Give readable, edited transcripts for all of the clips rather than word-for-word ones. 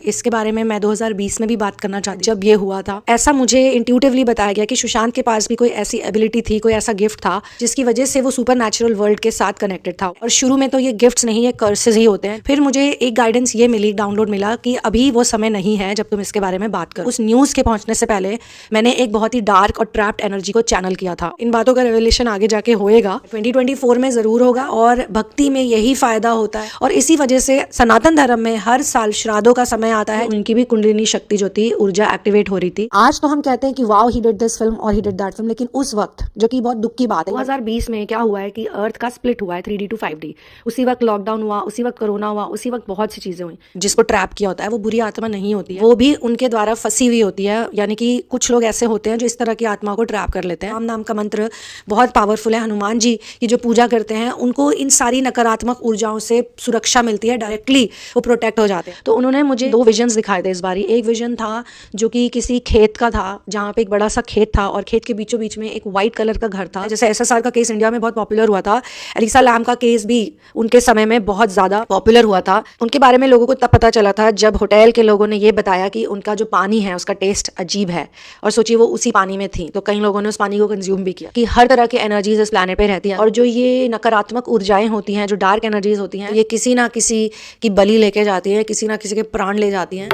इसके बारे में मैं 2020 में भी बात करना चाहती जब ये हुआ था। ऐसा मुझे इंट्यूटिवली बताया गया कि सुशांत के पास भी कोई ऐसी एबिलिटी थी, कोई ऐसा गिफ्ट था जिसकी वजह से वो सुपर नेचुरल वर्ल्ड के साथ कनेक्टेड था। और शुरू में तो ये गिफ्ट्स नहीं, ये कर्सेज ही होते हैं। फिर मुझे एक गाइडेंस ये मिली, डाउनलोड मिला कि अभी वो समय नहीं है जब तुम इसके बारे में बात करो। उस न्यूज के पहुंचने से पहले मैंने एक बहुत ही डार्क और ट्रैप्ड एनर्जी को चैनल किया था। इन बातों का रेवलेशन आगे जाके होएगा, 2024 में जरूर होगा। और भक्ति में यही फायदा होता है और इसी वजह से सनातन धर्म में हर साल श्राद्धों का समय आता है। उनकी भी कुंडलिनी शक्ति जो थी, ऊर्जा एक्टिवेट हो रही थी। आज तो हम कहते हैं कि wow he did this film और ही डिड दैट फिल्म, लेकिन उस वक्त जो कि बहुत दुख की बात है, 2020 में क्या हुआ है कि अर्थ का स्प्लिट हुआ है 3D to 5D। उसी वक्त लॉकडाउन हुआ, उसी वक्त कोरोना हुआ, उसी वक्त बहुत सी चीजें हुई। जिसको ट्रैप किया होता है वो बुरी आत्मा नहीं होती है, वो भी उनके द्वारा फंसी हुई होती है। यानी कि कुछ लोग ऐसे होते हैं जो इस तरह की आत्मा को ट्रैप कर लेते हैं। राम नाम का मंत्र बहुत पावरफुल है। हनुमान जी की जो पूजा करते हैं उनको इन सारी नकारात्मक ऊर्जाओं से सुरक्षा मिलती है, डायरेक्टली वो प्रोटेक्ट हो जाते हैं। तो उन्होंने मुझे 2 विजन्स दिखाए थे इस बारी। एक विजन था जो कि किसी खेत का था, जहाँ पे एक बड़ा सा खेत था और खेत के बीचों बीच में एक व्हाइट कलर का घर था। जैसे SSR का केस इंडिया में बहुत पॉपुलर हुआ था, एलिसा लैम का केस भी उनके समय में बहुत ज्यादा पॉपुलर हुआ था। उनके बारे में लोगों को तब पता चला था जब होटल के लोगों ने ये बताया कि उनका जो पानी है उसका टेस्ट अजीब है। और सोचिए वो उसी पानी में थी, तो कई लोगों ने उस पानी को कंज्यूम भी किया। कि हर तरह की एनर्जीज इस प्लैनेट पे रहती हैं और जो ये नकारात्मक ऊर्जाएं होती हैं, जो डार्क एनर्जीज होती हैं, ये किसी ना किसी की बलि लेके जाती है, किसी ना किसी के प्राण ले जाती हैं।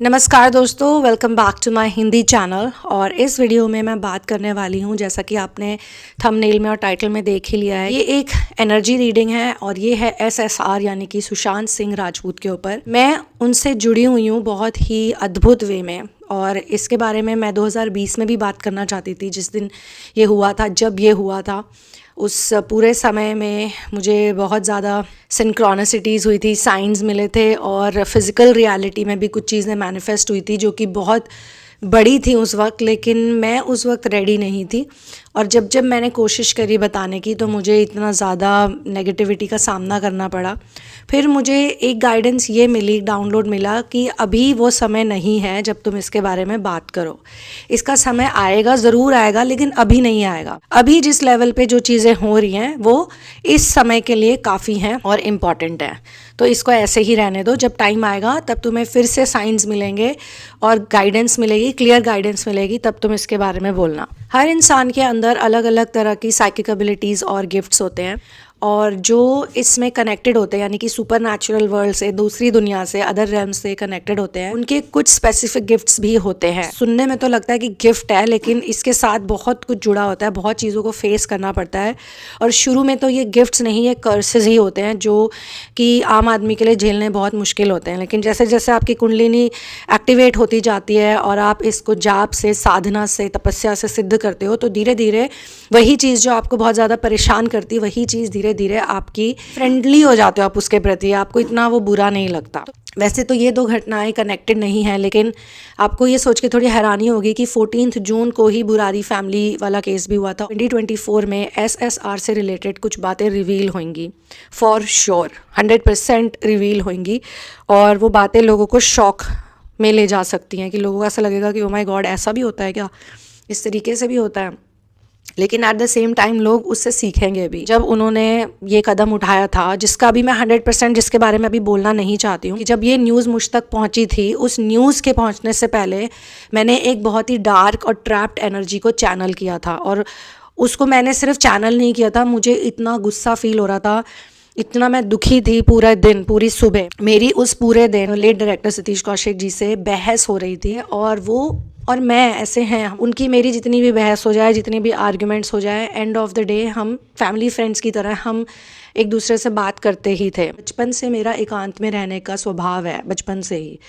नमस्कार दोस्तों, welcome back to my Hindi channel. और इस वीडियो में मैं बात करने वाली हूँ, जैसा कि आपने थंबनेल में और टाइटल में देख ही लिया है, ये एक एनर्जी रीडिंग है और ये है SSR यानी कि सुशांत सिंह राजपूत के ऊपर। मैं उनसे जुड़ी हुई हूँ बहुत ही अद्भुत वे में और इसके बारे में मैं 2020 में भी बात करना चाहती थी, जिस दिन ये हुआ था, जब ये हुआ था। उस पूरे समय में मुझे बहुत ज़्यादा सिंक्रोनिसिटीज़ हुई थी, साइंस मिले थे और फिज़िकल रियलिटी में भी कुछ चीज़ें मैनिफेस्ट हुई थी जो कि बहुत बड़ी थी उस वक्त, लेकिन मैं उस वक्त रेडी नहीं थी। और जब मैंने कोशिश करी बताने की तो मुझे इतना ज़्यादा नेगेटिविटी का सामना करना पड़ा। फिर मुझे एक गाइडेंस ये मिली, डाउनलोड मिला कि अभी वो समय नहीं है जब तुम इसके बारे में बात करो। इसका समय आएगा, ज़रूर आएगा, लेकिन अभी नहीं आएगा। अभी जिस लेवल पे जो चीज़ें हो रही हैं वो इस समय के लिए काफ़ी हैं और इम्पॉर्टेंट हैं। तो इसको ऐसे ही रहने दो, जब टाइम आएगा तब तुम्हें फिर से साइंस मिलेंगे और गाइडेंस मिलेगी, क्लियर गाइडेंस मिलेगी, तब तुम इसके बारे में बोलना। हर इंसान के अंदर अलग अलग तरह की साइकिक एबिलिटीज़ और गिफ्ट्स होते हैं और जो इसमें कनेक्टेड होते हैं, यानी कि सुपर नेचुरल वर्ल्ड से, दूसरी दुनिया से, अदर रेल्म से कनेक्टेड होते हैं, उनके कुछ स्पेसिफिक गिफ्ट्स भी होते हैं। सुनने में तो लगता है कि गिफ्ट है, लेकिन इसके साथ बहुत कुछ जुड़ा होता है, बहुत चीज़ों को फेस करना पड़ता है। और शुरू में तो ये गिफ्ट्स नहीं, ये कर्सेज ही होते हैं जो कि आम आदमी के लिए झेलने बहुत मुश्किल होते हैं। लेकिन जैसे जैसे आपकी कुंडलिनी एक्टिवेट होती जाती है और आप इसको जाप से, साधना से, तपस्या से सिद्ध करते हो, तो धीरे धीरे वही चीज़ जो आपको बहुत ज़्यादा परेशान करती, वही चीज़ धीरे धीरे आपकी फ्रेंडली हो जाते हो आप उसके प्रति, आपको इतना वो बुरा नहीं लगता। वैसे तो ये 2 घटनाएं कनेक्टेड नहीं हैं, लेकिन आपको ये सोच के थोड़ी हैरानी होगी कि 14 जून को ही बुरारी फैमिली वाला केस भी हुआ था। 2024 में SSR से रिलेटेड कुछ बातें रिवील होंगी, फॉर श्योर 100% रिवील होंगी। और वो बातें लोगों को शॉक में ले जा सकती हैं कि लोगों को ऐसा लगेगा कि ओ माय गॉड, ऐसा भी होता है क्या, इस तरीके से भी होता है। लेकिन एट द सेम टाइम लोग उससे सीखेंगे भी। जब उन्होंने ये कदम उठाया था, जिसका भी मैं 100% जिसके बारे में अभी बोलना नहीं चाहती हूँ, कि जब ये न्यूज़ मुझ तक पहुँची थी, उस न्यूज़ के पहुँचने से पहले मैंने एक बहुत ही डार्क और ट्रैप्ड एनर्जी को चैनल किया था। और उसको मैंने सिर्फ चैनल नहीं किया था, मुझे इतना गुस्सा फील हो रहा था, इतना मैं दुखी थी। पूरा दिन, पूरी सुबह मेरी उस पूरे दिन लेट डायरेक्टर सतीश कौशिक जी से बहस हो रही थी और वो और मैं ऐसे हैं, उनकी मेरी जितनी भी बहस हो जाए, जितनी भी आर्ग्यूमेंट्स हो जाए, एंड ऑफ द डे हम फैमिली फ्रेंड्स की तरह हम एक दूसरे से बात करते ही थे। बचपन से मेरा एकांत में रहने का स्वभाव है, बचपन से ही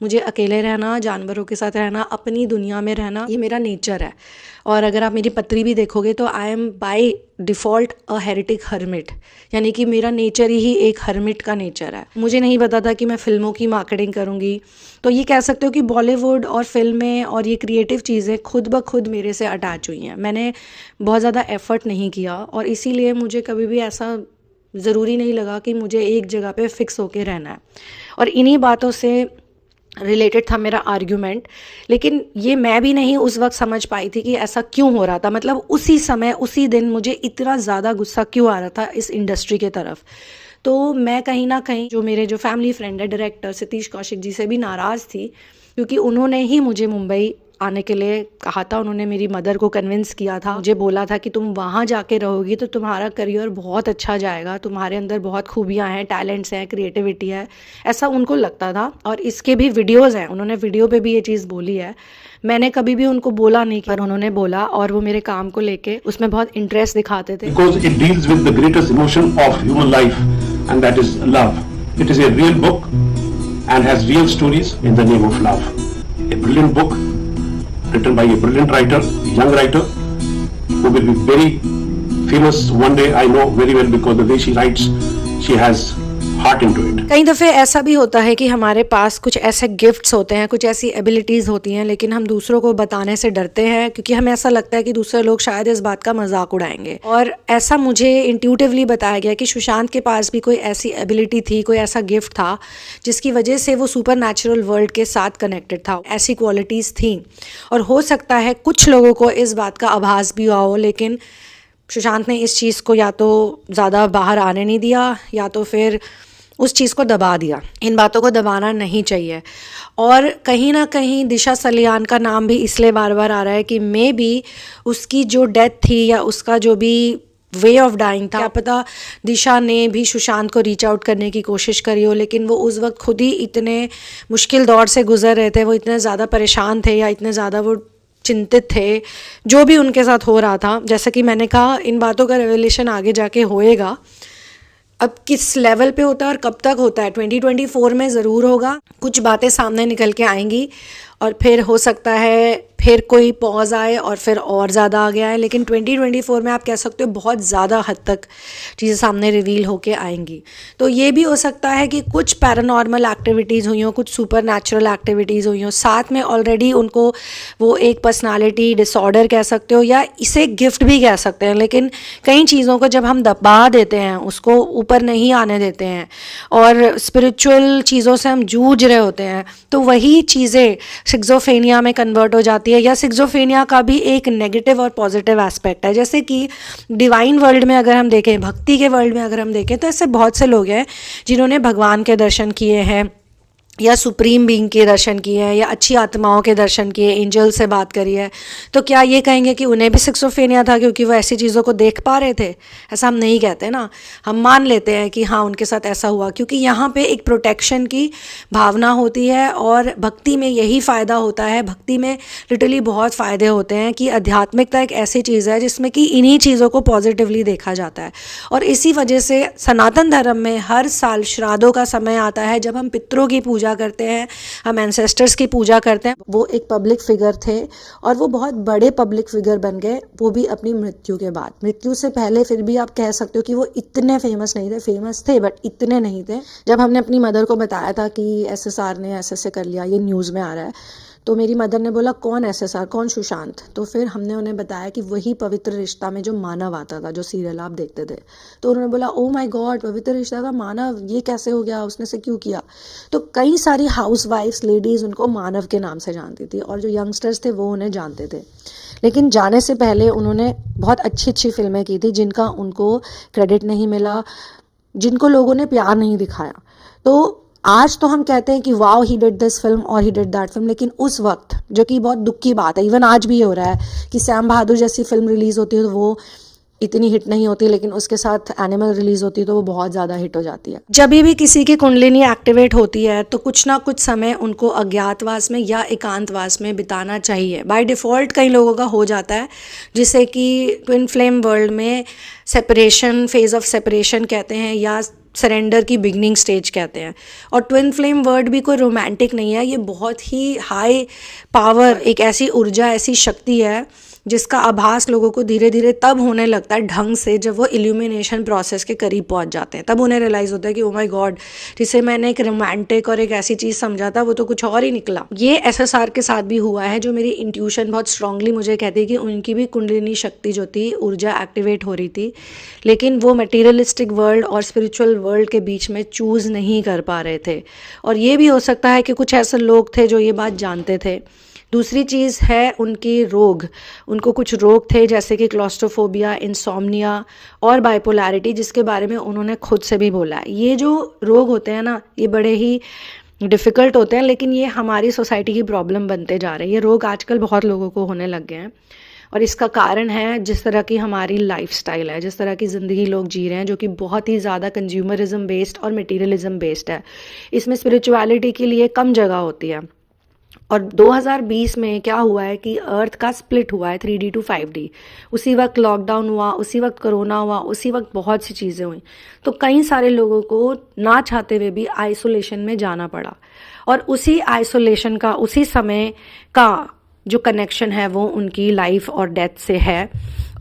मुझे अकेले रहना, जानवरों के साथ रहना, अपनी दुनिया में रहना, ये मेरा नेचर है। और अगर आप मेरी पत्री भी देखोगे तो I am by default a heretic hermit, यानी कि मेरा नेचर ही एक हर्मिट का नेचर है। मुझे नहीं पता था कि मैं फ़िल्मों की मार्केटिंग करूँगी, तो ये कह सकते हो कि बॉलीवुड और फिल्में और ये क्रिएटिव चीज़ें खुद ब खुद मेरे से अटैच हुई हैं। मैंने बहुत ज़्यादा एफ़र्ट नहीं किया और इसीलिए मुझे कभी भी ऐसा ज़रूरी नहीं लगा कि मुझे एक जगह पे फ़िक्स होके रहना है। और इन्हीं बातों से रिलेटेड था मेरा आर्ग्यूमेंट। लेकिन ये मैं भी नहीं उस वक्त समझ पाई थी कि ऐसा क्यों हो रहा था, मतलब उसी समय, उसी दिन मुझे इतना ज़्यादा गुस्सा क्यों आ रहा था इस इंडस्ट्री के तरफ। तो मैं कहीं ना कहीं जो मेरे जो फैमिली फ्रेंड है डायरेक्टर सतीश कौशिक जी से भी नाराज़ थी, क्योंकि उन्होंने ही मुझे मुंबई आने के लिए कहा था। उन्होंने मेरी मदर को कन्विंस किया था, मुझे बोला था कि तुम वहाँ जाके रहोगी तो तुम्हारा करियर बहुत अच्छा जाएगा, तुम्हारे अंदर बहुत खूबियाँ हैं, टैलेंट्स हैं, क्रिएटिविटी है, ऐसा उनको लगता था। और इसके भी वीडियोज़ हैं, उन्होंने वीडियो पे भी ये चीज़ बोली है। मैंने कभी भी उनको बोला नहीं, पर उन्होंने बोला, और वो मेरे काम को लेके उसमें बहुत इंटरेस्ट दिखाते थे। Because it deals with the greatest emotion of human life, and that is love. It is a real book and has real stories in the name of love. A brilliant book written by a brilliant writer, a young writer, who will be very famous one day. I know very well because the way she writes, she has heart into it. कई दफ़े ऐसा भी होता है कि हमारे पास कुछ ऐसे गिफ्ट्स होते हैं, कुछ ऐसी एबिलिटीज़ होती हैं, लेकिन हम दूसरों को बताने से डरते हैं, क्योंकि हमें ऐसा लगता है कि दूसरे लोग शायद इस बात का मजाक उड़ाएंगे। और ऐसा मुझे इंट्यूटिवली बताया गया कि सुशांत के पास भी कोई ऐसी एबिलिटी थी, कोई ऐसा गिफ्ट था जिसकी वजह से वो सुपर नेचुरल वर्ल्ड के साथ कनेक्टेड था, ऐसी क्वालिटीज़ थी। और हो सकता है कुछ लोगों को इस बात का आभास भी हुआ हो, लेकिन सुशांत ने इस चीज़ को या तो ज़्यादा बाहर आने नहीं दिया, या तो फिर उस चीज़ को दबा दिया। इन बातों को दबाना नहीं चाहिए। और कहीं ना कहीं दिशा सलियान का नाम भी इसलिए बार बार आ रहा है कि मे बी उसकी जो डेथ थी या उसका जो भी वे ऑफ डाइंग था, क्या पता दिशा ने भी सुशांत को रीच आउट करने की कोशिश करी हो, लेकिन वो उस वक्त खुद ही इतने मुश्किल दौर से गुजर रहे थे, वो इतने ज़्यादा परेशान थे या इतने ज़्यादा वो चिंतित थे जो भी उनके साथ हो रहा था। जैसा कि मैंने कहा, इन बातों का रेवलेशन आगे जाके होएगा। अब किस लेवल पे होता है और कब तक होता है, 2024 में ज़रूर होगा। कुछ बातें सामने निकल के आएंगी और फिर हो सकता है फिर कोई पॉज आए और फिर और ज़्यादा आ गया है, लेकिन 2024 में आप कह सकते हो बहुत ज़्यादा हद तक चीज़ें सामने रिवील होके आएंगी। तो ये भी हो सकता है कि कुछ पैरानॉर्मल एक्टिविटीज़ हुई हों, कुछ सुपर नेचुरल एक्टिविटीज़ हुई हों, साथ में ऑलरेडी उनको वो एक पर्सनालिटी डिसऑर्डर कह सकते हो या इसे गिफ्ट भी कह सकते हैं। लेकिन कई चीज़ों को जब हम दबा देते हैं, उसको ऊपर नहीं आने देते हैं और स्पिरिचुअल चीज़ों से हम जूझ रहे होते हैं, तो वही चीज़ें शिज़ोफ्रेनिया में कन्वर्ट हो जाती है। या शिज़ोफ्रेनिया का भी एक नेगेटिव और पॉजिटिव एस्पेक्ट है। जैसे कि डिवाइन वर्ल्ड में अगर हम देखें, भक्ति के वर्ल्ड में अगर हम देखें, तो ऐसे बहुत से लोग हैं जिन्होंने भगवान के दर्शन किए हैं या सुप्रीम बीइंग के दर्शन किए हैं या अच्छी आत्माओं के दर्शन किए, एंजल से बात करी है। तो क्या ये कहेंगे कि उन्हें भी शिज़ोफ्रेनिया था क्योंकि वो ऐसी चीज़ों को देख पा रहे थे? ऐसा हम नहीं कहते ना, हम मान लेते हैं कि हाँ उनके साथ ऐसा हुआ, क्योंकि यहाँ पे एक प्रोटेक्शन की भावना होती है। और भक्ति में यही फ़ायदा होता है, भक्ति में लिटरली बहुत फ़ायदे होते हैं कि आध्यात्मिकता एक ऐसी चीज़ है जिसमें कि इन्हीं चीज़ों को पॉजिटिवली देखा जाता है। और इसी वजह से सनातन धर्म में हर साल श्राद्धों का समय आता है जब हम पितरों की पूजा करते हैं, हम एंसेस्टर्स की पूजा करते हैं। वो एक पब्लिक फिगर थे और वो बहुत बड़े पब्लिक फिगर बन गए, वो भी अपनी मृत्यु के बाद। मृत्यु से पहले फिर भी आप कह सकते हो कि वो इतने फेमस नहीं थे, फेमस थे बट इतने नहीं थे। जब हमने अपनी मदर को बताया था कि SSR ने ऐसे कर लिया, ये न्यूज़ में आ रहा है, तो मेरी मदर ने बोला कौन SSR, कौन सुशांत? तो फिर हमने उन्हें बताया कि वही पवित्र रिश्ता में जो मानव आता था, जो सीरियल आप देखते थे। तो उन्होंने बोला ओ माय गॉड, पवित्र रिश्ता का मानव, ये कैसे हो गया, उसने से क्यों किया? तो कई सारी हाउसवाइफ्स, लेडीज़ उनको मानव के नाम से जानती थी और जो यंगस्टर्स थे वो उन्हें जानते थे। लेकिन जाने से पहले उन्होंने बहुत अच्छी अच्छी फिल्में की थी जिनका उनको क्रेडिट नहीं मिला, जिनको लोगों ने प्यार नहीं दिखाया। तो आज तो हम कहते हैं कि wow he did this film और ही डिड दैट फिल्म, लेकिन उस वक्त, जो कि बहुत दुख की बात है, इवन आज भी ये हो रहा है कि सैम बहादुर जैसी फिल्म रिलीज़ होती है तो वो इतनी हिट नहीं होती, लेकिन उसके साथ एनिमल रिलीज़ होती है तो वो बहुत ज़्यादा हिट हो जाती है। जब भी किसी की कुंडलिनी एक्टिवेट होती है तो कुछ ना कुछ समय उनको अज्ञातवास में या एकांतवास में बिताना चाहिए। बाय डिफ़ॉल्ट कई लोगों का हो जाता है, जिसे कि ट्विन फ्लेम वर्ल्ड में सेपरेशन, फेज़ ऑफ सेपरेशन कहते हैं या सरेंडर की बिगनिंग स्टेज कहते हैं। और ट्विन फ्लेम वर्ड भी कोई रोमांटिक नहीं है, ये बहुत ही हाई पावर, एक ऐसी ऊर्जा, ऐसी शक्ति है जिसका आभास लोगों को धीरे धीरे तब होने लगता है ढंग से जब वो इल्यूमिनेशन प्रोसेस के करीब पहुंच जाते हैं। तब उन्हें रियलाइज़ होता है कि ओ माय गॉड, जिसे मैंने एक रोमांटिक और एक ऐसी चीज़ समझा था वो तो कुछ और ही निकला। ये SSR के साथ भी हुआ है, जो मेरी इंट्यूशन बहुत स्ट्रांगली मुझे कहती है कि उनकी भी कुंडलिनी शक्ति जो थी, ऊर्जा एक्टिवेट हो रही थी, लेकिन वो मटीरियलिस्टिक वर्ल्ड और स्पिरिचुअल वर्ल्ड के बीच में चूज़ नहीं कर पा रहे थे। और ये भी हो सकता है कि कुछ ऐसे लोग थे जो ये बात जानते थे, दूसरी चीज़ है उनके रोग, उनको कुछ रोग थे जैसे कि क्लॉस्ट्रोफोबिया, इंसोम्निया और बाइपोलैरिटी, जिसके बारे में उन्होंने खुद से भी बोला है। ये जो रोग होते हैं ना, ये बड़े ही डिफ़िकल्ट होते हैं, लेकिन ये हमारी सोसाइटी की प्रॉब्लम बनते जा रहे हैं। ये रोग आजकल बहुत लोगों को होने लग गए हैं और इसका कारण है जिस तरह की हमारी लाइफस्टाइल है, जिस तरह की ज़िंदगी लोग जी रहे हैं, जो कि बहुत ही ज़्यादा कंज्यूमरिज्म बेस्ड और मटेरियलिज्म बेस्ड है। इसमें स्पिरिचुअलिटी के लिए कम जगह होती है। और 2020 में क्या हुआ है कि अर्थ का स्प्लिट हुआ है 3D टू 5D। उसी वक्त लॉकडाउन हुआ, उसी वक्त कोरोना हुआ, उसी वक्त बहुत सी चीज़ें हुई, तो कई सारे लोगों को ना चाहते हुए भी आइसोलेशन में जाना पड़ा। और उसी आइसोलेशन का, उसी समय का जो कनेक्शन है वो उनकी लाइफ और डेथ से है।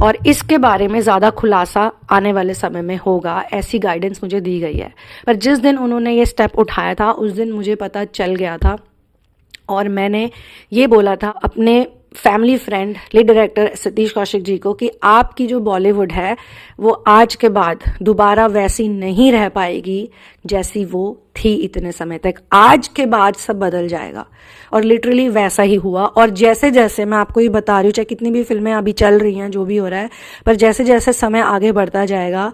और इसके बारे में ज़्यादा खुलासा आने वाले समय में होगा, ऐसी गाइडेंस मुझे दी गई है। पर जिस दिन उन्होंने ये स्टेप उठाया था उस दिन मुझे पता चल गया था और मैंने ये बोला था अपने family friend lead director Satish Kaushik ji को कि आपकी जो बॉलीवुड है वो आज के बाद दोबारा वैसी नहीं रह पाएगी जैसी वो थी इतने समय तक। आज के बाद सब बदल जाएगा। और लिटरली वैसा ही हुआ। और जैसे जैसे मैं आपको ये बता रही हूँ, चाहे कितनी भी फिल्में अभी चल रही हैं, जो भी हो रहा है, पर जैसे जैसे समय आगे बढ़ता जाएगा,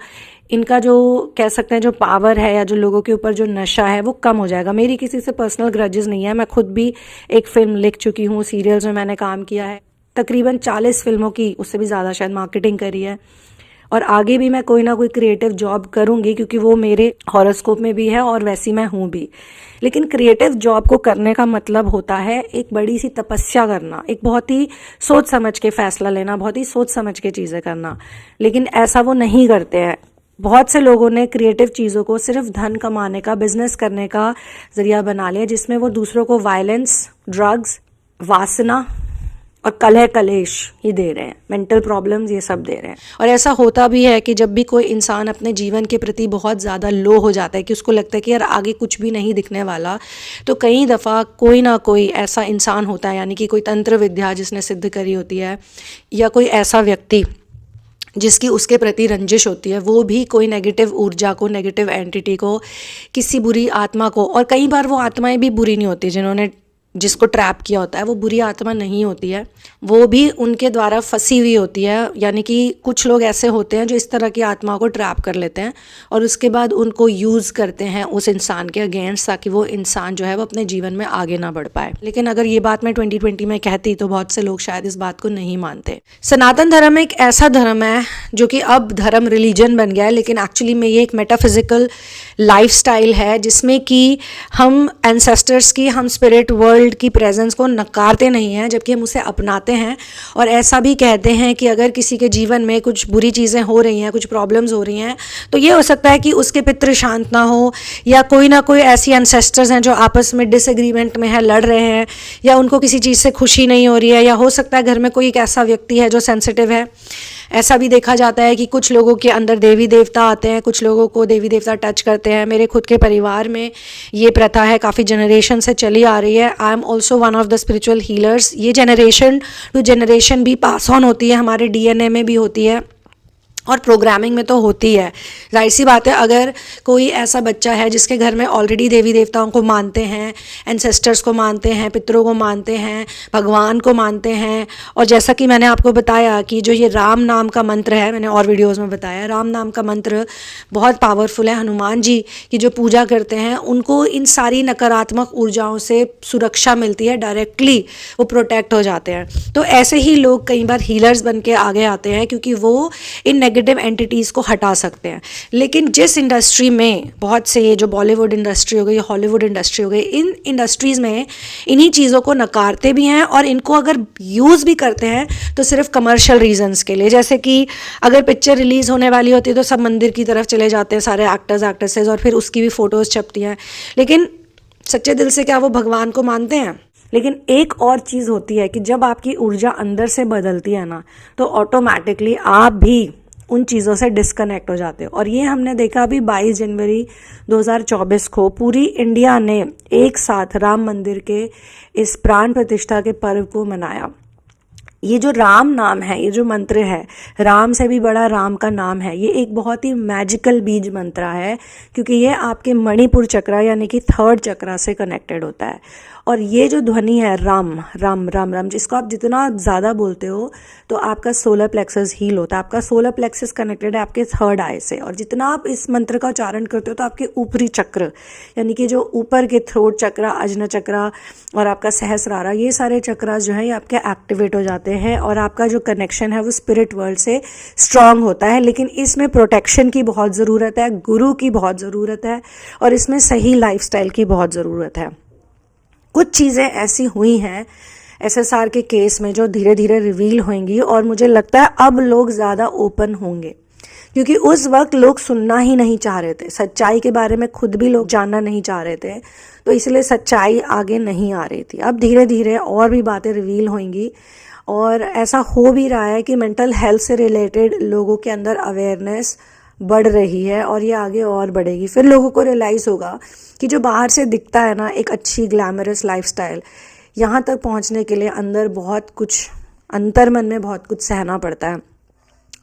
इनका जो कह सकते हैं जो पावर है या जो लोगों के ऊपर जो नशा है वो कम हो जाएगा। मेरी किसी से पर्सनल ग्रजेस नहीं है, मैं खुद भी एक फिल्म लिख चुकी हूँ, सीरियल्स में मैंने काम किया है, तकरीबन 40 फिल्मों की, उससे भी ज़्यादा शायद, मार्केटिंग करी है। और आगे भी मैं कोई ना कोई क्रिएटिव जॉब करूँगी क्योंकि वो मेरे हॉरोस्कोप में भी है और वैसी मैं हूँ भी। लेकिन क्रिएटिव जॉब को करने का मतलब होता है एक बड़ी सी तपस्या करना, एक बहुत ही सोच समझ के फैसला लेना, बहुत ही सोच समझ के चीज़ें करना। लेकिन ऐसा वो नहीं करते हैं। बहुत से लोगों ने क्रिएटिव चीज़ों को सिर्फ धन कमाने का, बिजनेस करने का जरिया बना लिया, जिसमें वो दूसरों को वायलेंस, ड्रग्स, वासना और कलह कलेश ही दे रहे हैं, मेंटल प्रॉब्लम्स ये सब दे रहे हैं। और ऐसा होता भी है कि जब भी कोई इंसान अपने जीवन के प्रति बहुत ज़्यादा लो हो जाता है कि उसको लगता है कि यार आगे कुछ भी नहीं दिखने वाला, तो कई दफ़ा कोई ना कोई ऐसा इंसान होता है, यानी कि कोई तंत्र विद्या जिसने सिद्ध करी होती है, या कोई ऐसा व्यक्ति जिसकी उसके प्रति रंजिश होती है, वो भी कोई नेगेटिव ऊर्जा को, नेगेटिव एंटिटी को, किसी बुरी आत्मा को, और कई बार वो आत्माएं भी बुरी नहीं होती, जिन्होंने जिसको ट्रैप किया होता है वो बुरी आत्मा नहीं होती है, वो भी उनके द्वारा फंसी हुई होती है। यानी कि कुछ लोग ऐसे होते हैं जो इस तरह की आत्मा को ट्रैप कर लेते हैं और उसके बाद उनको यूज़ करते हैं उस इंसान के अगेंस्ट, ताकि वो इंसान जो है वो अपने जीवन में आगे ना बढ़ पाए। लेकिन अगर ये बात मैं 2020 में कहती तो बहुत से लोग शायद इस बात को नहीं मानते। सनातन धर्म एक ऐसा धर्म है जो कि अब धर्म रिलीजन बन गया है, लेकिन एक्चुअली में ये एक मेटाफिजिकल लाइफस्टाइल है जिसमें कि हम एंसेस्टर्स की, हम स्पिरिट वर्ल्ड की प्रेजेंस को नकारते नहीं हैं, जबकि हम उसे अपनाते हैं। और ऐसा भी कहते हैं कि अगर किसी के जीवन में कुछ बुरी चीज़ें हो रही हैं, कुछ प्रॉब्लम्स हो रही हैं, तो ये हो सकता है कि उसके पितृ शांत ना हो, या कोई ना कोई ऐसी एंसेस्टर्स हैं जो आपस में डिसएग्रीमेंट में है, लड़ रहे हैं, या उनको किसी चीज़ से खुशी नहीं हो रही है, या हो सकता है घर में कोई एक ऐसा व्यक्ति है जो सेंसिटिव है। ऐसा भी देखा जाता है कि कुछ लोगों के अंदर देवी देवता आते हैं, कुछ लोगों को देवी देवता टच करते हैं। मेरे खुद के परिवार में ये प्रथा है, काफ़ी जनरेशन से चली आ रही है। I am also one of the spiritual healers. ये जनरेशन टू जनरेशन भी पास ऑन होती है, हमारे DNA में भी होती है और प्रोग्रामिंग में तो होती है। जाहिर सी बात है, अगर कोई ऐसा बच्चा है जिसके घर में ऑलरेडी देवी देवताओं को मानते हैं, एंसेस्टर्स को मानते हैं, पितरों को मानते हैं, भगवान को मानते हैं, और जैसा कि मैंने आपको बताया कि जो ये राम नाम का मंत्र है, मैंने और वीडियोज़ में बताया, राम नाम का मंत्र बहुत पावरफुल है। हनुमान जी की जो पूजा करते हैं उनको इन सारी नकारात्मक ऊर्जाओं से सुरक्षा मिलती है, डायरेक्टली वो प्रोटेक्ट हो जाते हैं। तो ऐसे ही लोग कई बार हीलर्स बन के आगे आते हैं क्योंकि वो इन नेगेटिव एंटिटीज़ को हटा सकते हैं। लेकिन जिस इंडस्ट्री में, बहुत से ये जो बॉलीवुड इंडस्ट्री हो गई, हॉलीवुड इंडस्ट्री हो गई, इन इंडस्ट्रीज़ में इन्हीं चीज़ों को नकारते भी हैं और इनको अगर यूज़ भी करते हैं तो सिर्फ कमर्शियल रीजंस के लिए। जैसे कि अगर पिक्चर रिलीज़ होने वाली होती है तो सब मंदिर की तरफ चले जाते हैं, सारे एक्टर्स एक्ट्रेसेस, और फिर उसकी भी फ़ोटोज़ छपती हैं। लेकिन सच्चे दिल से क्या वो भगवान को मानते हैं? लेकिन एक और चीज़ होती है कि जब आपकी ऊर्जा अंदर से बदलती है ना, तो ऑटोमेटिकली आप भी उन चीज़ों से डिस्कनेक्ट हो जाते हो। और ये हमने देखा अभी 22 जनवरी 2024 को पूरी इंडिया ने एक साथ राम मंदिर के इस प्राण प्रतिष्ठा के पर्व को मनाया। ये जो राम नाम है, ये जो मंत्र है, राम से भी बड़ा राम का नाम है, ये एक बहुत ही मैजिकल बीज मंत्र है, क्योंकि ये आपके मणिपुर चक्र यानी कि थर्ड चक्र से कनेक्टेड होता है। और ये जो ध्वनि है राम राम राम राम, जिसको आप जितना ज़्यादा बोलते हो तो आपका सोलर प्लेक्सस हील होता है। आपका सोलर प्लेक्सस कनेक्टेड है आपके थर्ड आई से, और जितना आप इस मंत्र का उच्चारण करते हो तो आपके ऊपरी चक्र यानी कि जो ऊपर के थ्रोट चक्र, अजन चक्र और आपका सहस्रारा, ये सारे चक्र जो है ये आपके एक्टिवेट हो जाते हैं और आपका जो कनेक्शन है वो स्पिरिट वर्ल्ड से स्ट्रांग होता है। लेकिन इसमें प्रोटेक्शन की बहुत ज़रूरत है, गुरु की बहुत ज़रूरत है, और इसमें सही लाइफस्टाइल की बहुत ज़रूरत है। कुछ चीज़ें ऐसी हुई हैं एसएसआर के केस में जो धीरे धीरे रिवील होंगी, और मुझे लगता है अब लोग ज़्यादा ओपन होंगे, क्योंकि उस वक्त लोग सुनना ही नहीं चाह रहे थे, सच्चाई के बारे में खुद भी लोग जानना नहीं चाह रहे थे, तो इसलिए सच्चाई आगे नहीं आ रही थी। अब धीरे धीरे और भी बातें रिवील होंगी, और ऐसा हो भी रहा है कि मेंटल हेल्थ से रिलेटेड लोगों के अंदर अवेयरनेस बढ़ रही है, और ये आगे और बढ़ेगी। फिर लोगों को रियलाइज़ होगा कि जो बाहर से दिखता है ना एक अच्छी ग्लैमरस लाइफस्टाइल, यहाँ तक पहुँचने के लिए अंदर बहुत कुछ, अंतर्मन में बहुत कुछ सहना पड़ता है।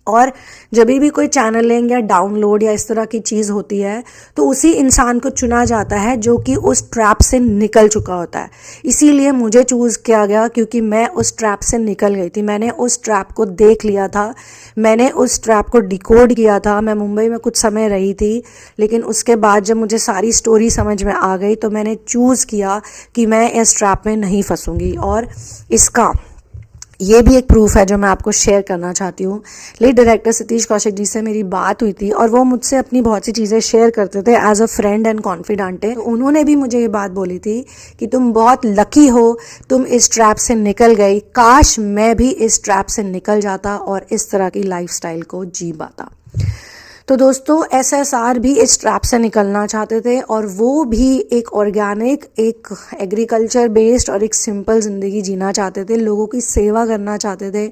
और जब भी कोई चैनलिंग या डाउनलोड या इस तरह की चीज़ होती है तो उसी इंसान को चुना जाता है जो कि उस ट्रैप से निकल चुका होता है। इसीलिए मुझे चूज़ किया गया, क्योंकि मैं उस ट्रैप से निकल गई थी, मैंने उस ट्रैप को देख लिया था, मैंने उस ट्रैप को डिकोड किया था। मैं मुंबई में कुछ समय रही थी, लेकिन उसके बाद जब मुझे सारी स्टोरी समझ में आ गई तो मैंने चूज़ किया कि मैं इस ट्रैप में नहीं फंसूंगी। और इसका ये भी एक प्रूफ है जो मैं आपको शेयर करना चाहती हूँ। लीड डायरेक्टर सतीश कौशिक जी से मेरी बात हुई थी, और वो मुझसे अपनी बहुत सी चीज़ें शेयर करते थे as a friend and confident है। तो उन्होंने भी मुझे ये बात बोली थी कि तुम बहुत लकी हो, तुम इस ट्रैप से निकल गई, काश मैं भी इस ट्रैप से निकल जाता और इस तरह की लाइफस्टाइल को जी पाता। तो दोस्तों, एसएसआर भी इस ट्रैप से निकलना चाहते थे, और वो भी एक ऑर्गेनिक, एक एग्रीकल्चर बेस्ड और एक सिंपल ज़िंदगी जीना चाहते थे, लोगों की सेवा करना चाहते थे,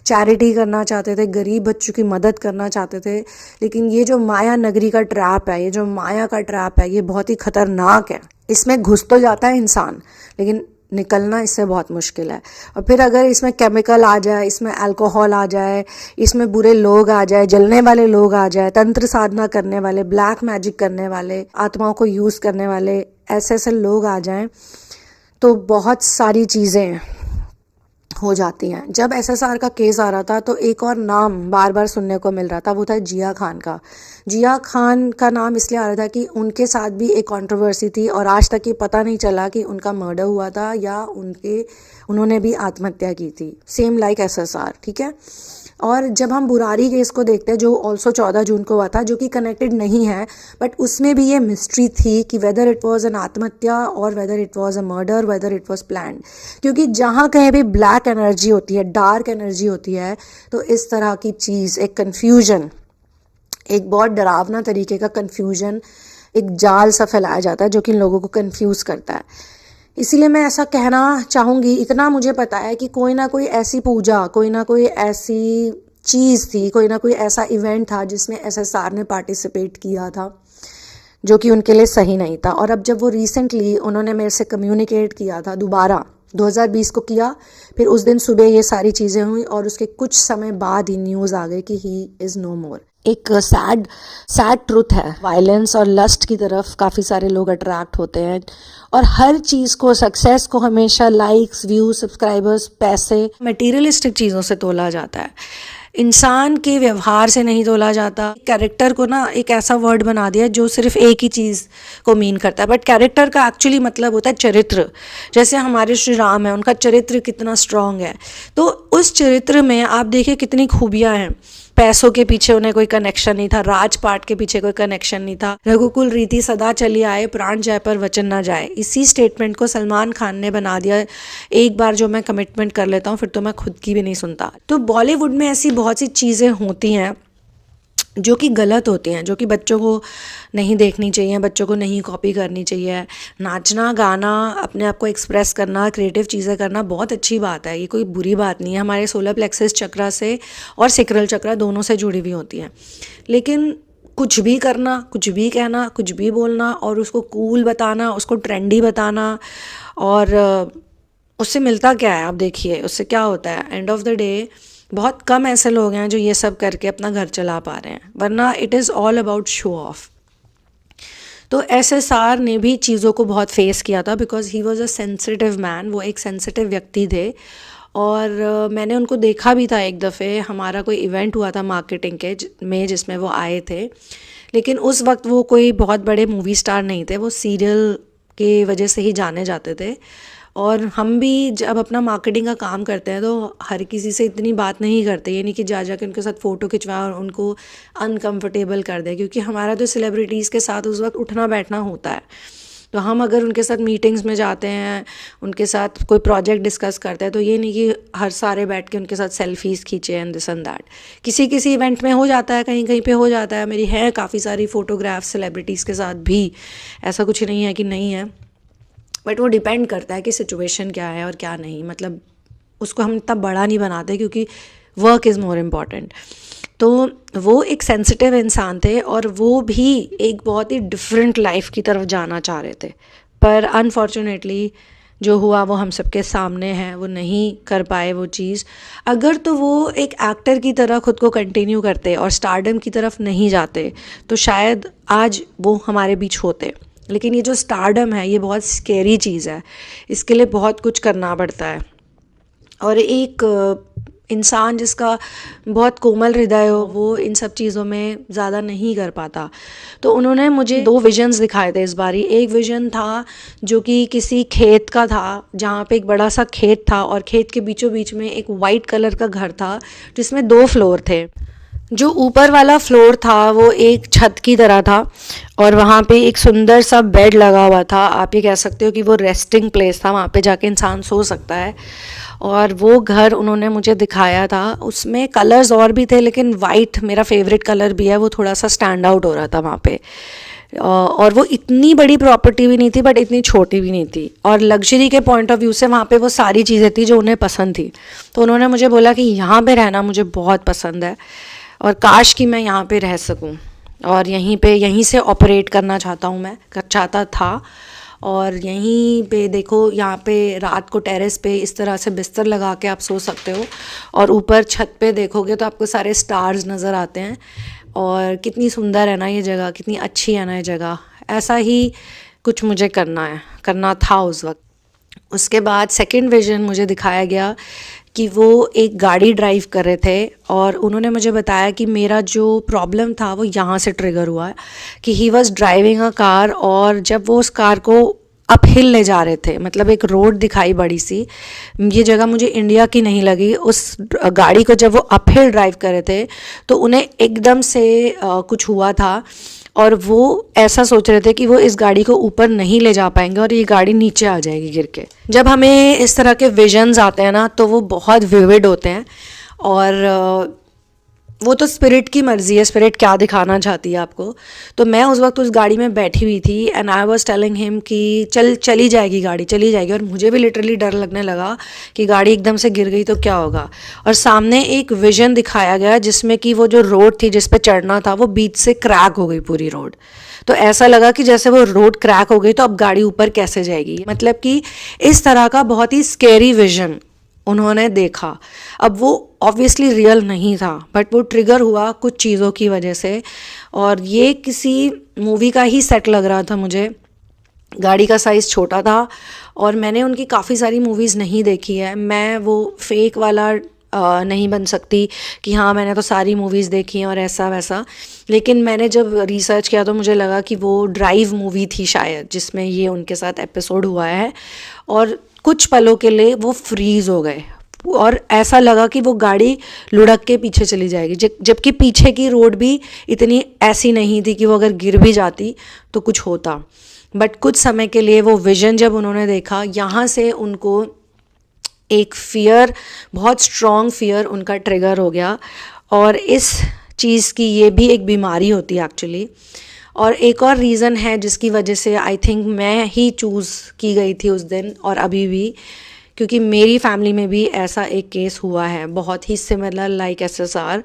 चैरिटी करना चाहते थे, गरीब बच्चों की मदद करना चाहते थे। लेकिन ये जो माया नगरी का ट्रैप है, ये जो माया का ट्रैप है, ये बहुत ही खतरनाक है। इसमें घुस तो जाता है इंसान, लेकिन निकलना इससे बहुत मुश्किल है। और फिर अगर इसमें केमिकल आ जाए, इसमें अल्कोहल आ जाए, इसमें बुरे लोग आ जाए, जलने वाले लोग आ जाए, तंत्र साधना करने वाले, ब्लैक मैजिक करने वाले, आत्माओं को यूज़ करने वाले ऐसे ऐसे लोग आ जाएं, तो बहुत सारी चीज़ें हो जाती हैं। जब एसएसआर का केस आ रहा था तो एक और नाम बार बार सुनने को मिल रहा था, वो था जिया खान का। जिया खान का नाम इसलिए आ रहा था कि उनके साथ भी एक कंट्रोवर्सी थी, और आज तक ये पता नहीं चला कि उनका मर्डर हुआ था या उन्होंने भी आत्महत्या की थी, सेम लाइक एसएसआर, ठीक है। और जब हम बुरारी केस को देखते हैं जो ऑल्सो 14 जून को हुआ था, जो कि कनेक्टेड नहीं है, बट उसमें भी ये मिस्ट्री थी कि वेदर इट वाज एन आत्महत्या और whether it was a murder, whether it was planned. क्योंकि जहाँ कहीं भी ब्लैक एनर्जी होती है, डार्क एनर्जी होती है, तो इस तरह की चीज़, एक कन्फ्यूजन, एक बहुत डरावना तरीके का कन्फ्यूजन, एक जाल सा फैलाया जाता है जो कि लोगों को कन्फ्यूज़ करता है। इसीलिए मैं ऐसा कहना चाहूँगी, इतना मुझे पता है कि कोई ना कोई ऐसी पूजा, कोई ना कोई ऐसी चीज़ थी, कोई ना कोई ऐसा इवेंट था जिसमें एसएसआर ने पार्टिसिपेट किया था, जो कि उनके लिए सही नहीं था। और अब जब वो रिसेंटली उन्होंने मेरे से कम्युनिकेट किया था, दोबारा 2020 को किया, फिर उस दिन सुबह ये सारी चीज़ें हुई, और उसके कुछ समय बाद ही न्यूज़ आ गई कि ही इज़ नो मोर। एक सैड ट्रुथ है, वायलेंस और लस्ट की तरफ काफ़ी सारे लोग अट्रैक्ट होते हैं, और हर चीज़ को, सक्सेस को हमेशा लाइक्स, व्यूज, सब्सक्राइबर्स, पैसे, मटेरियलिस्टिक चीज़ों से तोला जाता है। इंसान के व्यवहार से नहीं तोला जाता। कैरेक्टर को ना एक ऐसा वर्ड बना दिया जो सिर्फ एक ही चीज़ को मीन करता है, बट कैरेक्टर का एक्चुअली मतलब होता है चरित्र। जैसे हमारे श्री राम है, उनका चरित्र कितना स्ट्रांग है, तो उस चरित्र में आप देखिए कितनी खूबियाँ हैं। पैसों के पीछे उन्हें कोई कनेक्शन नहीं था, राजपाट के पीछे कोई कनेक्शन नहीं था, रघुकुल रीति सदा चली आए, प्राण जाए पर वचन ना जाए। इसी स्टेटमेंट को सलमान खान ने बना दिया, एक बार जो मैं कमिटमेंट कर लेता हूँ फिर तो मैं खुद की भी नहीं सुनता। तो बॉलीवुड में ऐसी बहुत सी चीज़ें होती हैं जो कि गलत होती हैं, जो कि बच्चों को नहीं देखनी चाहिए, बच्चों को नहीं कॉपी करनी चाहिए। नाचना, गाना, अपने आप को एक्सप्रेस करना, क्रिएटिव चीज़ें करना बहुत अच्छी बात है, ये कोई बुरी बात नहीं है। हमारे सोलर प्लेक्सस चक्र से और सेक्रल चक्र दोनों से जुड़ी हुई होती हैं। लेकिन कुछ भी करना, कुछ भी कहना, कुछ भी बोलना और उसको कूल बताना, उसको ट्रेंडी बताना और उससे मिलता क्या है आप देखिए, उससे क्या होता है एंड ऑफ द डे। बहुत कम ऐसे लोग हैं जो ये सब करके अपना घर चला पा रहे हैं, वरना it is all about show off. तो SSR ने भी चीज़ों को बहुत फेस किया था because he was a sensitive man, वो एक सेंसिटिव व्यक्ति थे। और मैंने उनको देखा भी था एक दफ़े, हमारा कोई इवेंट हुआ था मार्केटिंग के में जिसमें वो आए थे, लेकिन उस वक्त वो कोई बहुत बड़े मूवी स्टार नहीं थे, वो सीरियल के वजह से ही जाने जाते थे। और हम भी जब अपना मार्केटिंग का काम करते हैं तो हर किसी से इतनी बात नहीं करते, ये नहीं कि जा के उनके साथ फ़ोटो खिंचवाएं और उनको अनकंफर्टेबल कर दें, क्योंकि हमारा तो सेलिब्रिटीज़ के साथ उस वक्त उठना बैठना होता है। तो हम अगर उनके साथ मीटिंग्स में जाते हैं, उनके साथ कोई प्रोजेक्ट डिस्कस करते हैं, तो ये नहीं कि हर सारे बैठ के उनके साथ सेल्फीज़ खींचे एंड दिस एंड दैट। किसी किसी इवेंट में हो जाता है, कहीं कहीं पे हो जाता है। मेरी है काफ़ी सारी फ़ोटोग्राफ्स सेलिब्रिटीज़ के साथ भी, ऐसा कुछ नहीं है कि नहीं है, बट वो डिपेंड करता है कि सिचुएशन क्या है और क्या नहीं। मतलब उसको हम इतना बड़ा नहीं बनाते, क्योंकि वर्क इज़ मोर इम्पॉर्टेंट। तो वो एक सेंसिटिव इंसान थे और वो भी एक बहुत ही डिफरेंट लाइफ की तरफ जाना चाह रहे थे, पर अनफॉर्चुनेटली जो हुआ वो हम सबके सामने है, वो नहीं कर पाए वो चीज़। अगर तो वो एक एक्टर की तरह खुद को कंटिन्यू करते और स्टारडम की तरफ नहीं जाते तो शायद आज वो हमारे बीच होते। लेकिन ये जो स्टारडम है ये बहुत स्केरी चीज़ है, इसके लिए बहुत कुछ करना पड़ता है। और एक इंसान जिसका बहुत कोमल हृदय हो वो इन सब चीज़ों में ज़्यादा नहीं कर पाता। तो उन्होंने मुझे 2 विजन्स दिखाए थे इस बारी। एक विज़न था जो कि किसी खेत का था, जहाँ पे एक बड़ा सा खेत था और खेत के बीचों बीच में एक वाइट कलर का घर था जिसमें 2 फ्लोर थे। जो ऊपर वाला फ्लोर था वो एक छत की तरह था और वहाँ पे एक सुंदर सा बेड लगा हुआ था। आप ये कह सकते हो कि वो रेस्टिंग प्लेस था, वहाँ पे जाके इंसान सो सकता है। और वो घर उन्होंने मुझे दिखाया था, उसमें कलर्स और भी थे लेकिन वाइट मेरा फेवरेट कलर भी है, वो थोड़ा सा स्टैंड आउट हो रहा था वहाँ पे। और वो इतनी बड़ी प्रॉपर्टी भी नहीं थी बट इतनी छोटी भी नहीं थी, और लग्जरी के पॉइंट ऑफ व्यू से वहाँ पे वो सारी चीज़ें थी जो उन्हें पसंद थी। तो उन्होंने मुझे बोला कि यहाँ पे रहना मुझे बहुत पसंद है और काश कि मैं यहाँ पे रह सकूँ और यहीं से ऑपरेट करना चाहता हूँ, मैं चाहता था। और यहीं पे देखो, यहाँ पे रात को टेरेस पे इस तरह से बिस्तर लगा के आप सो सकते हो और ऊपर छत पे देखोगे तो आपको सारे स्टार्स नज़र आते हैं। और कितनी सुंदर है ना ये जगह, कितनी अच्छी है ना ये जगह। ऐसा ही कुछ मुझे करना था उस वक्त। उसके बाद सेकंड विज़न मुझे दिखाया गया कि वो एक गाड़ी ड्राइव कर रहे थे और उन्होंने मुझे बताया कि मेरा जो प्रॉब्लम था वो यहाँ से ट्रिगर हुआ कि he was driving a car, और जब वो उस कार को अप हिल ले जा रहे थे, मतलब एक रोड दिखाई बड़ी सी, ये जगह मुझे इंडिया की नहीं लगी। उस गाड़ी को जब वो अप हिल ड्राइव कर रहे थे तो उन्हें एकदम से कुछ हुआ था और वो ऐसा सोच रहे थे कि वो इस गाड़ी को ऊपर नहीं ले जा पाएंगे और ये गाड़ी नीचे आ जाएगी गिर के। जब हमें इस तरह के विजन्स आते हैं ना तो वो बहुत विविड होते हैं, और वो तो स्पिरिट की मर्ज़ी है, स्पिरिट क्या दिखाना चाहती है आपको। तो मैं उस वक्त उस गाड़ी में बैठी हुई थी and I was telling him कि चली जाएगी गाड़ी, चली जाएगी। और मुझे भी लिटरली डर लगने लगा कि गाड़ी एकदम से गिर गई तो क्या होगा। और सामने एक विजन दिखाया गया जिसमें कि वो जो रोड थी जिस पे चढ़ना था वो बीच से क्रैक हो गई पूरी रोड। तो ऐसा लगा कि जैसे वो रोड क्रैक हो गई तो अब गाड़ी ऊपर कैसे जाएगी। मतलब कि इस तरह का बहुत ही स्केरी विजन उन्होंने देखा। अब वो ऑब्वियसली रियल नहीं था बट वो ट्रिगर हुआ कुछ चीज़ों की वजह से, और ये किसी मूवी का ही सेट लग रहा था मुझे। गाड़ी का साइज़ छोटा था और मैंने उनकी काफ़ी सारी मूवीज़ नहीं देखी है। मैं वो फेक वाला नहीं बन सकती कि हाँ मैंने तो सारी मूवीज़ देखी हैं और ऐसा वैसा। लेकिन मैंने जब रिसर्च किया तो मुझे लगा कि वो ड्राइव मूवी थी शायद, जिसमें ये उनके साथ एपिसोड हुआ है। और कुछ पलों के लिए वो फ्रीज़ हो गए और ऐसा लगा कि वो गाड़ी लुढ़क के पीछे चली जाएगी, जबकि पीछे की रोड भी इतनी ऐसी नहीं थी कि वो अगर गिर भी जाती तो कुछ होता। बट कुछ समय के लिए वो विज़न जब उन्होंने देखा, यहाँ से उनको एक फ़ियर, बहुत स्ट्रॉन्ग फ़ियर उनका ट्रिगर हो गया। और इस चीज़ की ये भी एक बीमारी होती है एक्चुअली। और एक और रीज़न है जिसकी वजह से आई थिंक मैं ही चूज़ की गई थी उस दिन और अभी भी, क्योंकि मेरी फैमिली में भी ऐसा एक केस हुआ है बहुत ही सिमिलर लाइक SSR।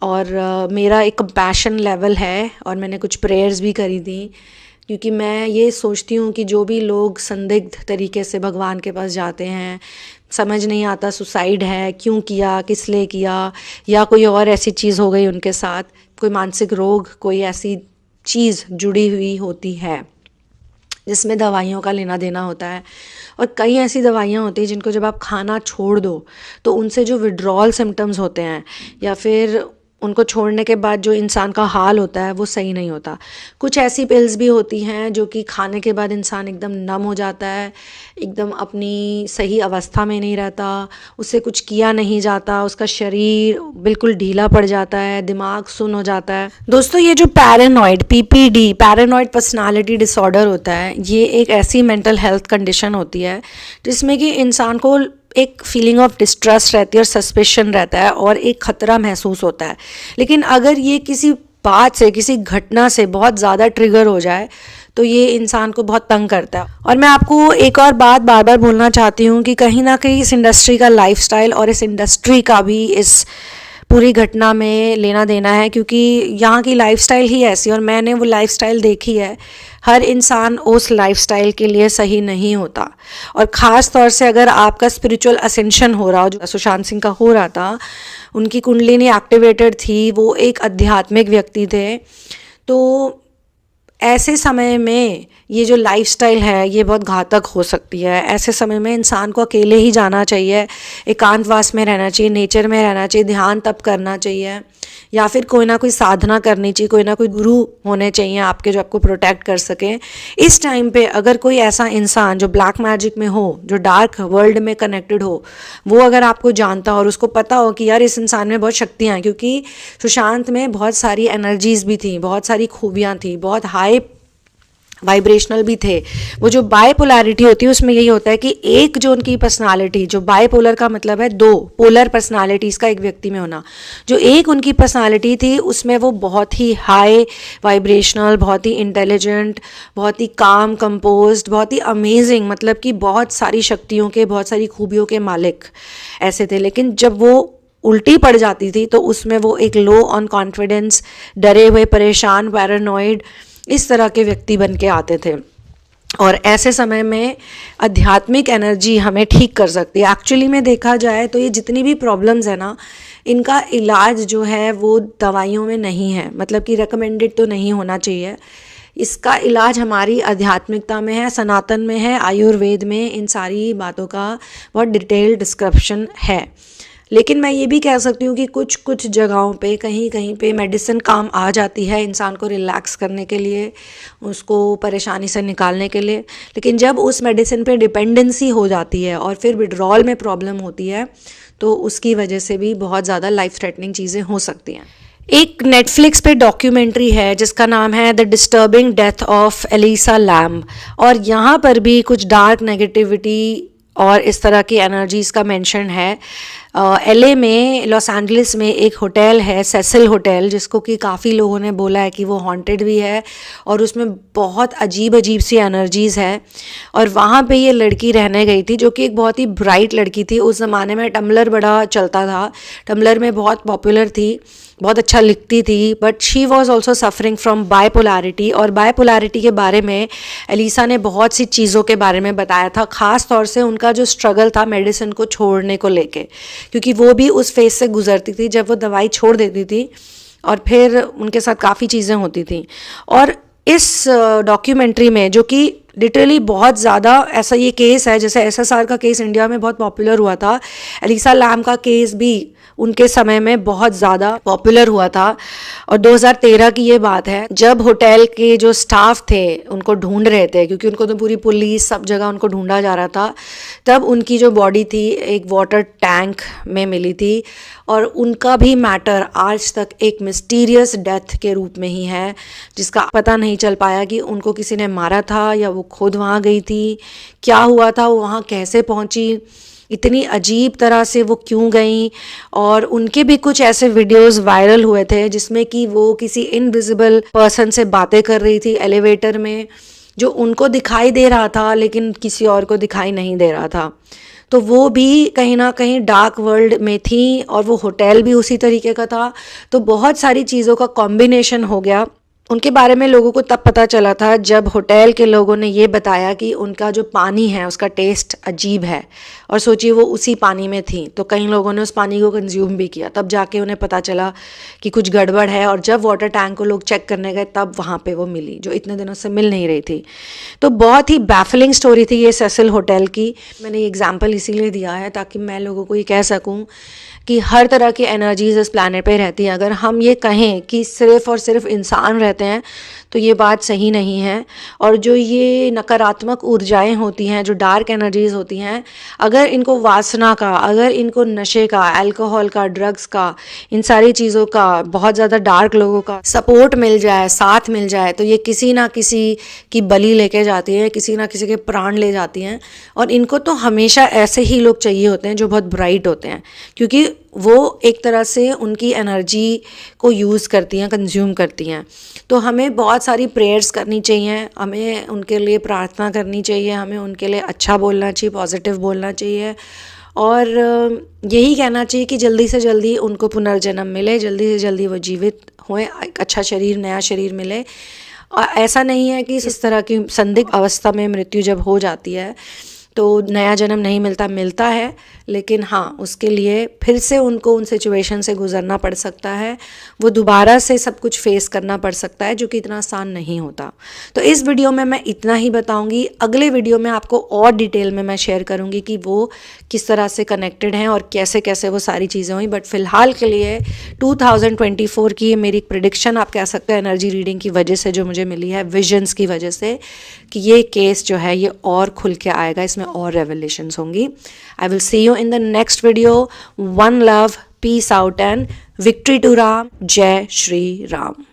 और मेरा एक कंपैशन लेवल है और मैंने कुछ प्रेयर्स भी करी थी क्योंकि मैं ये सोचती हूँ कि जो भी लोग संदिग्ध तरीके से भगवान के पास जाते हैं, समझ नहीं आता सुसाइड है, क्यों किया, किस लिए किया, या कोई और ऐसी चीज़ हो गई उनके साथ, कोई मानसिक रोग, कोई ऐसी चीज़ जुड़ी हुई होती है जिसमें दवाइयों का लेना देना होता है। और कई ऐसी दवाइयाँ होती हैं जिनको जब आप खाना छोड़ दो तो उनसे जो विड्रॉल सिम्टम्स होते हैं या फिर उनको छोड़ने के बाद जो इंसान का हाल होता है वो सही नहीं होता। कुछ ऐसी पिल्स भी होती हैं जो कि खाने के बाद इंसान एकदम नम हो जाता है, एकदम अपनी सही अवस्था में नहीं रहता, उससे कुछ किया नहीं जाता, उसका शरीर बिल्कुल ढीला पड़ जाता है, दिमाग सुन्न हो जाता है। दोस्तों, ये जो paranoid PPD paranoid personality disorder होता है, ये एक ऐसी मेंटल हेल्थ कंडीशन होती है जिसमें कि इंसान को एक फीलिंग ऑफ डिस्ट्रस्ट रहती है और सस्पिशन रहता है और एक ख़तरा महसूस होता है। लेकिन अगर ये किसी बात से, किसी घटना से बहुत ज़्यादा ट्रिगर हो जाए तो ये इंसान को बहुत तंग करता है। और मैं आपको एक और बात बार बार बोलना चाहती हूँ कि कहीं ना कहीं इस इंडस्ट्री का लाइफस्टाइल और इस इंडस्ट्री का भी इस पूरी घटना में लेना देना है, क्योंकि यहाँ की लाइफस्टाइल ही ऐसी, और मैंने वो लाइफस्टाइल देखी है। हर इंसान उस लाइफस्टाइल के लिए सही नहीं होता, और ख़ास तौर से अगर आपका स्पिरिचुअल असेंशन हो रहा हो, जो सुशांत सिंह का हो रहा था, उनकी कुंडलिनी एक्टिवेटेड थी, वो एक आध्यात्मिक व्यक्ति थे, तो ऐसे समय में ये जो लाइफस्टाइल है ये बहुत घातक हो सकती है। ऐसे समय में इंसान को अकेले ही जाना चाहिए, एकांतवास में रहना चाहिए, नेचर में रहना चाहिए, ध्यान तप करना चाहिए, या फिर कोई ना कोई साधना करनी चाहिए, कोई ना कोई गुरु होने चाहिए आपके जो आपको प्रोटेक्ट कर सकें। इस टाइम पे अगर कोई ऐसा इंसान जो ब्लैक मैजिक में हो, जो डार्क वर्ल्ड में कनेक्टेड हो, वो अगर आपको जानता हो और उसको पता हो कि यार इस इंसान में बहुत शक्तियाँ हैं, क्योंकि सुशांत में बहुत सारी एनर्जीज भी थी, बहुत सारी खूबियाँ थी, बहुत हाई वाइब्रेशनल भी थे। वो जो बायपोलैरिटी होती है उसमें यही होता है कि एक जो उनकी पर्सनालिटी, जो बायपोलर का मतलब है दो पोलर पर्सनालिटीज़ का एक व्यक्ति में होना, जो एक उनकी पर्सनालिटी थी उसमें वो बहुत ही हाई वाइब्रेशनल, बहुत ही इंटेलिजेंट, बहुत ही काम कंपोज्ड, बहुत ही अमेजिंग, मतलब कि बहुत सारी शक्तियों के, बहुत सारी खूबियों के मालिक ऐसे थे। लेकिन जब वो उल्टी पड़ जाती थी तो उसमें वो एक लो ऑन कॉन्फिडेंस, डरे हुए, परेशान, पैरानॉइड, इस तरह के व्यक्ति बन के आते थे। और ऐसे समय में आध्यात्मिक एनर्जी हमें ठीक कर सकती है। एक्चुअली में देखा जाए तो ये जितनी भी प्रॉब्लम्स है ना, इनका इलाज जो है वो दवाइयों में नहीं है, मतलब कि रिकमेंडेड तो नहीं होना चाहिए। इसका इलाज हमारी आध्यात्मिकता में है, सनातन में है, आयुर्वेद में इन सारी बातों का बहुत डिटेल्ड डिस्क्रिप्शन है। लेकिन मैं ये भी कह सकती हूँ कि कुछ कुछ जगहों पे, कहीं कहीं पे मेडिसिन काम आ जाती है इंसान को रिलैक्स करने के लिए, उसको परेशानी से निकालने के लिए। लेकिन जब उस मेडिसिन पे डिपेंडेंसी हो जाती है और फिर विड्रॉल में प्रॉब्लम होती है तो उसकी वजह से भी बहुत ज़्यादा लाइफ थ्रेटनिंग चीज़ें हो सकती हैं। एक नेटफ्लिक्स पे डॉक्यूमेंट्री है जिसका नाम है the disturbing death of Elisa Lam, और यहाँ पर भी कुछ डार्क नेगेटिविटी और इस तरह की एनर्जीज़ का मेंशन है। LA में, लॉस एंजलिस में एक होटल है सेसिल होटल, जिसको कि काफ़ी लोगों ने बोला है कि वो हॉन्टेड भी है और उसमें बहुत अजीब अजीब सी एनर्जीज़ है। और वहाँ पे ये लड़की रहने गई थी जो कि एक बहुत ही ब्राइट लड़की थी। उस ज़माने में टम्बलर बड़ा चलता था, टम्बलर में बहुत पॉपुलर थी, बहुत अच्छा लिखती थी, but she was also suffering from bipolarity. और बायपोलैरिटी के बारे में एलिसा ने बहुत सी चीज़ों के बारे में बताया था, ख़ास तौर से उनका जो स्ट्रगल था मेडिसिन को छोड़ने को लेके, क्योंकि वो भी उस फेज से गुजरती थी जब वो दवाई छोड़ देती थी और फिर उनके साथ काफ़ी चीज़ें होती थी। और इस डॉक्यूमेंट्री में, जो कि लिटरली बहुत ज़्यादा, ऐसा ये केस है जैसे SSR का केस इंडिया में बहुत पॉपुलर हुआ था, एलिसा लैम का केस भी उनके समय में बहुत ज़्यादा पॉपुलर हुआ था। और 2013 की ये बात है, जब होटल के जो स्टाफ थे उनको ढूंढ रहे थे, क्योंकि उनको तो पूरी पुलिस सब जगह उनको ढूंढा जा रहा था, तब उनकी जो बॉडी थी एक वाटर टैंक में मिली थी। और उनका भी मैटर आज तक एक मिस्टीरियस डेथ के रूप में ही है, जिसका पता नहीं चल पाया कि उनको किसी ने मारा था या वो खुद वहाँ गई थी, क्या हुआ था, वो वहाँ कैसे पहुँची, इतनी अजीब तरह से वो क्यों गई। और उनके भी कुछ ऐसे वीडियोस वायरल हुए थे जिसमें कि वो किसी इनविजिबल पर्सन से बातें कर रही थी एलिवेटर में, जो उनको दिखाई दे रहा था लेकिन किसी और को दिखाई नहीं दे रहा था। तो वो भी कहीं ना कहीं डार्क वर्ल्ड में थी और वो होटल भी उसी तरीके का था। तो बहुत सारी चीज़ों का कॉम्बिनेशन हो गया उनके बारे में लोगों को तब पता चला था जब होटल के लोगों ने ये बताया कि उनका जो पानी है उसका टेस्ट अजीब है, और सोचिए वो उसी पानी में थी, तो कई लोगों ने उस पानी को कंज्यूम भी किया, तब जाके उन्हें पता चला कि कुछ गड़बड़ है। और जब वाटर टैंक को लोग चेक करने गए तब वहाँ पे वो मिली, जो इतने दिनों से मिल नहीं रही थी। तो बहुत ही बैफलिंग स्टोरी थी ये सेसिल होटल की। मैंने ये एग्जाम्पल इसीलिए दिया है ताकि मैं लोगों को ये कह सकूँ कि हर तरह की एनर्जीज इस प्लानट पे रहती हैं। अगर हम ये कहें कि सिर्फ़ और सिर्फ इंसान रहते हैं तो ये बात सही नहीं है। और जो ये नकारात्मक ऊर्जाएं होती हैं, जो डार्क एनर्जीज होती हैं, अगर इनको वासना का, अगर इनको नशे का, अल्कोहल का, ड्रग्स का, इन सारी चीज़ों का, बहुत ज़्यादा डार्क लोगों का सपोर्ट मिल जाए, साथ मिल जाए, तो ये किसी ना किसी की बलि लेके जाती है, किसी ना किसी के प्राण ले जाती हैं। और इनको तो हमेशा ऐसे ही लोग चाहिए होते हैं जो बहुत ब्राइट होते हैं, क्योंकि वो एक तरह से उनकी एनर्जी को यूज़ करती हैं, कंज्यूम करती हैं। तो हमें बहुत सारी प्रेयर्स करनी चाहिए, हमें उनके लिए प्रार्थना करनी चाहिए, हमें उनके लिए अच्छा बोलना चाहिए, पॉजिटिव बोलना चाहिए, और यही कहना चाहिए कि जल्दी से जल्दी उनको पुनर्जन्म मिले, जल्दी से जल्दी वो जीवित होएं, एक अच्छा शरीर, नया शरीर मिले। और ऐसा नहीं है कि इस तरह की संदिग्ध अवस्था में मृत्यु जब हो जाती है तो नया जन्म नहीं मिलता है, लेकिन हाँ, उसके लिए फिर से उनको उन सिचुएशन से गुजरना पड़ सकता है, वो दोबारा से सब कुछ फेस करना पड़ सकता है, जो कि इतना आसान नहीं होता। तो इस वीडियो में मैं इतना ही बताऊंगी। अगले वीडियो में आपको और डिटेल में मैं शेयर करूंगी कि वो किस तरह से कनेक्टेड हैं और कैसे कैसे वो सारी चीज़ें हुई। बट फिलहाल के लिए 2024 की ये मेरी एक प्रिडिक्शन आप कह सकते हैं, एनर्जी रीडिंग की वजह से जो मुझे मिली है, विजन्स की वजह से, कि ये केस जो है ये और खुल के आएगा, इसमें और रेवलेशंस होंगी। I will see you in the next video. One love, peace out, and victory to Ram. Jai Shri Ram.